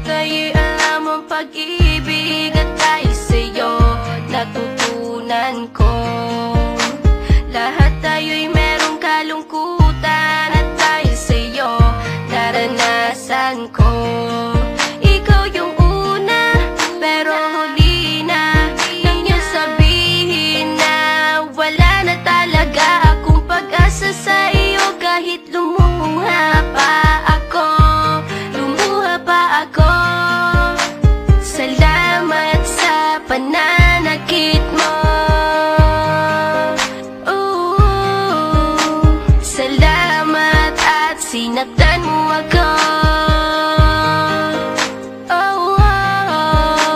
Tayo'y alam ang pag-ibig at dahil sa'yo natutunan ko. Lahat tayo'y merong kalungkutan at dahil sa'yo naranasan ko. Ikaw yung una pero huli na nang iyong sabihin na wala na talaga akong pag-asa sa iyo. Kahit lumuha pa ako, salamat sa pananakit mo. Salamat at sinaktan mo ako.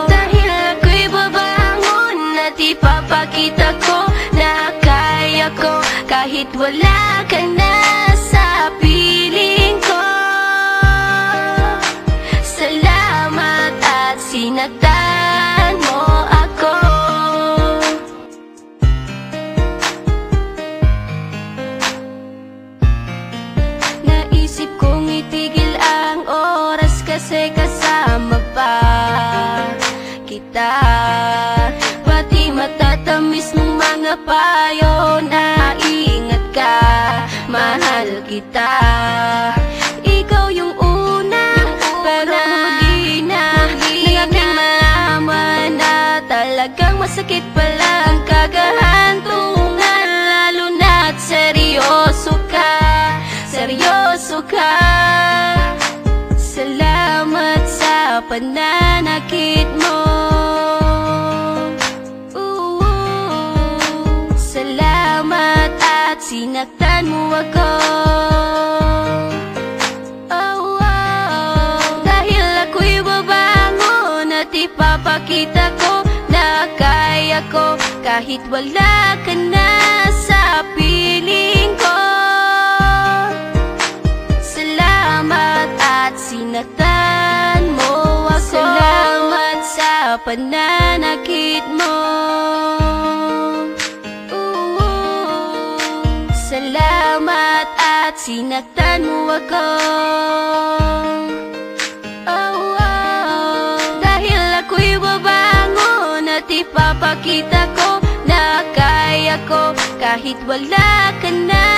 Dahil ako'y babangon at ipapakita ko na kaya ko kahit wala ka na sa piling ko. Salamat at sinaktan mo ako. Naisip kong itigil ang oras kasi kasama pa kita. Pati matatamis mong mga payo na ingat ka, mahal kita. Ikaw yung una pero huli na nang aking malaman na talagang masakit pala ang kagahantungan. Lalo na't seryoso ka, seryoso ka. Salamat sa pananakit mo. Salamat at sinaktan mo ako. Dahil ako'y babangon at ipapakita ko na kaya ko kahit wala ka na sa piling ko. Salamat at sinaktan mo ako. Salamat sa pananakit mo. Salamat at sinaktan mo ako. Dahil ako'y babangon at ipapakita ko na kaya ko kahit wala ka na